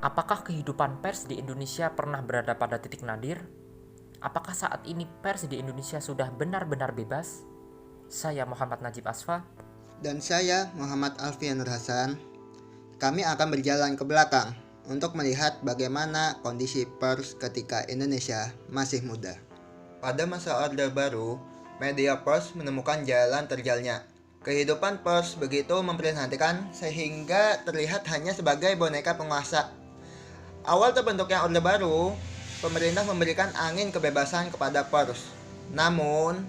Apakah kehidupan pers di Indonesia pernah berada pada titik nadir? Apakah saat ini pers di Indonesia sudah benar-benar bebas? Saya Muhammad Najib Asfa. Dan saya Muhammad Alfian Nur Hasan. Kami akan berjalan ke belakang untuk melihat bagaimana kondisi pers ketika Indonesia masih muda. Pada masa Orde Baru, media pers menemukan jalan terjalnya. Kehidupan pers begitu memprihatinkan sehingga terlihat hanya sebagai boneka penguasa. Awal terbentuknya Orde Baru, pemerintah memberikan angin kebebasan kepada pers. Namun,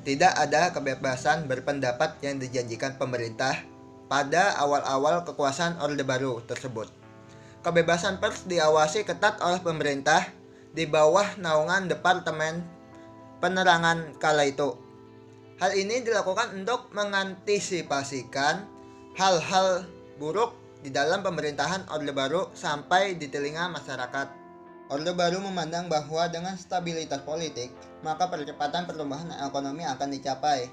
tidak ada kebebasan berpendapat yang dijanjikan pemerintah pada awal-awal kekuasaan Orde Baru tersebut. Kebebasan pers diawasi ketat oleh pemerintah di bawah naungan Departemen Penerangan kala itu. Hal ini dilakukan untuk mengantisipasikan hal-hal buruk di dalam pemerintahan Orde Baru sampai di telinga masyarakat. Orde Baru memandang bahwa dengan stabilitas politik, maka percepatan pertumbuhan ekonomi akan dicapai.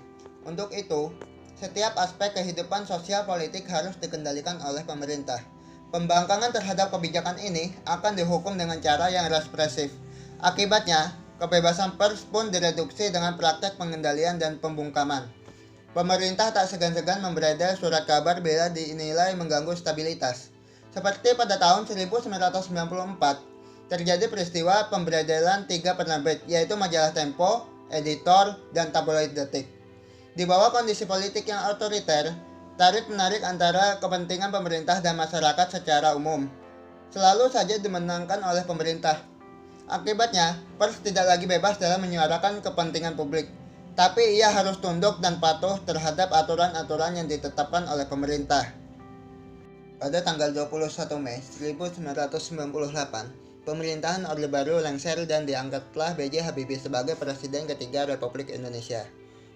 Untuk itu, setiap aspek kehidupan sosial politik harus dikendalikan oleh pemerintah. Pembangkangan terhadap kebijakan ini akan dihukum dengan cara yang represif. Akibatnya, kebebasan pers pun direduksi dengan praktek pengendalian dan pembungkaman. Pemerintah tak segan-segan memberedar surat kabar bila dinilai mengganggu stabilitas. Seperti pada tahun 1994, terjadi peristiwa pemberedaran 3 penerbit, yaitu majalah Tempo, Editor, dan tabloid Detik. Di bawah kondisi politik yang otoriter, tarik-menarik antara kepentingan pemerintah dan masyarakat secara umum selalu saja dimenangkan oleh pemerintah. Akibatnya, pers tidak lagi bebas dalam menyuarakan kepentingan publik, tapi ia harus tunduk dan patuh terhadap aturan-aturan yang ditetapkan oleh pemerintah. Pada tanggal 21 Mei 1998, pemerintahan Orde Baru lengser dan diangkatlah B.J. Habibie sebagai Presiden ketiga Republik Indonesia.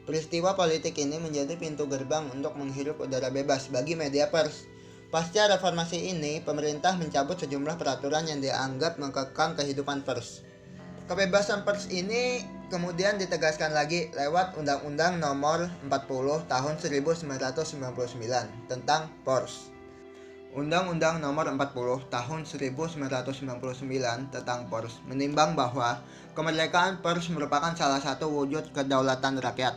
Peristiwa politik ini menjadi pintu gerbang untuk menghirup udara bebas bagi media pers. Pasca reformasi ini, pemerintah mencabut sejumlah peraturan yang dianggap mengekang kehidupan pers. Kebebasan pers ini kemudian ditegaskan lagi lewat Undang-Undang Nomor 40 Tahun 1999 tentang pers. Undang-Undang Nomor 40 Tahun 1999 tentang pers menimbang bahwa kemerdekaan pers merupakan salah satu wujud kedaulatan rakyat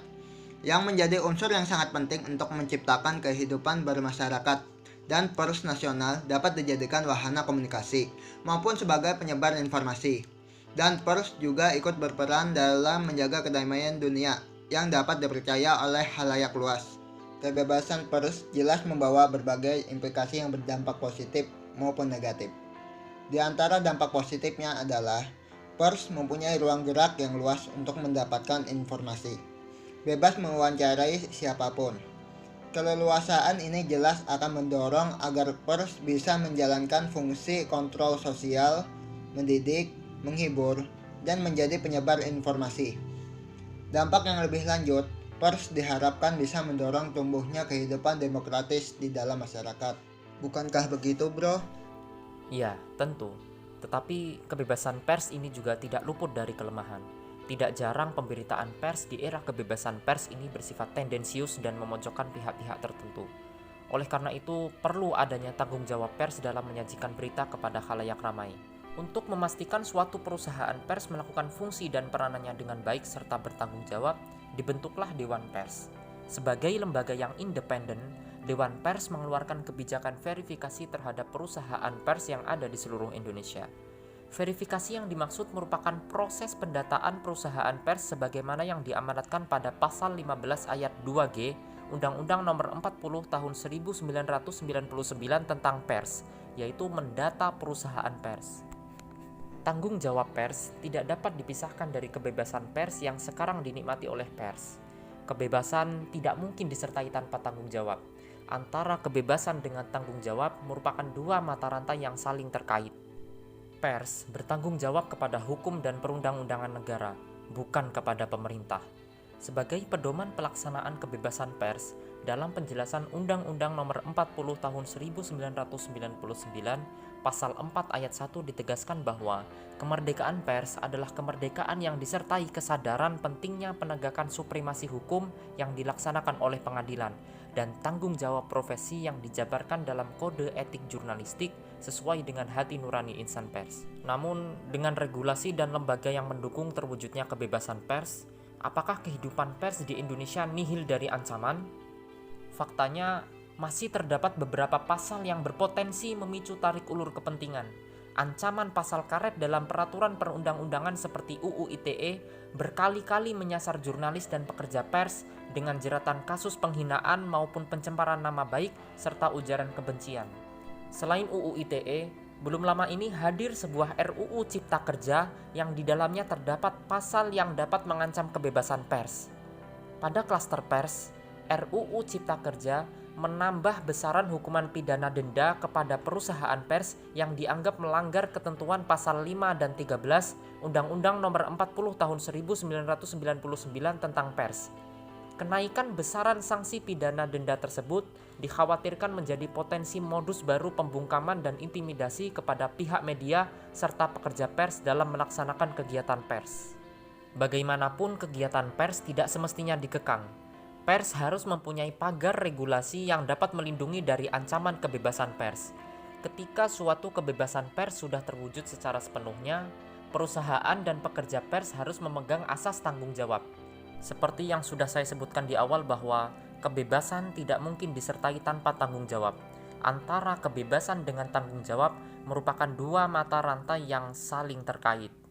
yang menjadi unsur yang sangat penting untuk menciptakan kehidupan bermasyarakat, dan pers nasional dapat dijadikan wahana komunikasi maupun sebagai penyebar informasi. Dan pers juga ikut berperan dalam menjaga kedamaian dunia yang dapat dipercaya oleh khalayak luas. Kebebasan pers jelas membawa berbagai implikasi yang berdampak positif maupun negatif. Di antara dampak positifnya adalah pers mempunyai ruang gerak yang luas untuk mendapatkan informasi, bebas mewawancarai siapapun. Keleluasaan ini jelas akan mendorong agar pers bisa menjalankan fungsi kontrol sosial, mendidik, menghibur, dan menjadi penyebar informasi. Dampak yang lebih lanjut, pers diharapkan bisa mendorong tumbuhnya kehidupan demokratis di dalam masyarakat. Bukankah begitu, bro? Ya, tentu. Tetapi kebebasan pers ini juga tidak luput dari kelemahan. Tidak jarang pemberitaan pers di era kebebasan pers ini bersifat tendensius dan memojokkan pihak-pihak tertentu. Oleh karena itu, perlu adanya tanggung jawab pers dalam menyajikan berita kepada khalayak ramai. Untuk memastikan suatu perusahaan pers melakukan fungsi dan peranannya dengan baik serta bertanggung jawab, dibentuklah Dewan Pers. Sebagai lembaga yang independen, Dewan Pers mengeluarkan kebijakan verifikasi terhadap perusahaan pers yang ada di seluruh Indonesia. Verifikasi yang dimaksud merupakan proses pendataan perusahaan pers sebagaimana yang diamanatkan pada pasal 15 ayat 2G Undang-Undang Nomor 40 Tahun 1999 tentang pers, yaitu mendata perusahaan pers. Tanggung jawab pers tidak dapat dipisahkan dari kebebasan pers yang sekarang dinikmati oleh pers. Kebebasan tidak mungkin disertai tanpa tanggung jawab. Antara kebebasan dengan tanggung jawab merupakan dua mata rantai yang saling terkait. Pers bertanggung jawab kepada hukum dan perundang-undangan negara, bukan kepada pemerintah. Sebagai pedoman pelaksanaan kebebasan pers, dalam penjelasan Undang-Undang Nomor 40 Tahun 1999, Pasal 4 Ayat 1 ditegaskan bahwa kemerdekaan pers adalah kemerdekaan yang disertai kesadaran pentingnya penegakan supremasi hukum yang dilaksanakan oleh pengadilan dan tanggung jawab profesi yang dijabarkan dalam Kode Etik Jurnalistik sesuai dengan hati nurani insan pers. Namun, dengan regulasi dan lembaga yang mendukung terwujudnya kebebasan pers, apakah kehidupan pers di Indonesia nihil dari ancaman? Faktanya, masih terdapat beberapa pasal yang berpotensi memicu tarik ulur kepentingan. Ancaman pasal karet dalam peraturan perundang-undangan seperti UU ITE berkali-kali menyasar jurnalis dan pekerja pers dengan jeratan kasus penghinaan maupun pencemaran nama baik serta ujaran kebencian. Selain UU ITE, belum lama ini hadir sebuah RUU Cipta Kerja yang di dalamnya terdapat pasal yang dapat mengancam kebebasan pers. Pada klaster pers, RUU Cipta Kerja menambah besaran hukuman pidana denda kepada perusahaan pers yang dianggap melanggar ketentuan pasal 5 dan 13 Undang-Undang Nomor 40 Tahun 1999 tentang pers. Kenaikan besaran sanksi pidana denda tersebut dikhawatirkan menjadi potensi modus baru pembungkaman dan intimidasi kepada pihak media serta pekerja pers dalam melaksanakan kegiatan pers. Bagaimanapun kegiatan pers tidak semestinya dikekang. Pers harus mempunyai pagar regulasi yang dapat melindungi dari ancaman kebebasan pers. Ketika suatu kebebasan pers sudah terwujud secara sepenuhnya, perusahaan dan pekerja pers harus memegang asas tanggung jawab. Seperti yang sudah saya sebutkan di awal bahwa kebebasan tidak mungkin disertai tanpa tanggung jawab. Antara kebebasan dengan tanggung jawab merupakan dua mata rantai yang saling terkait.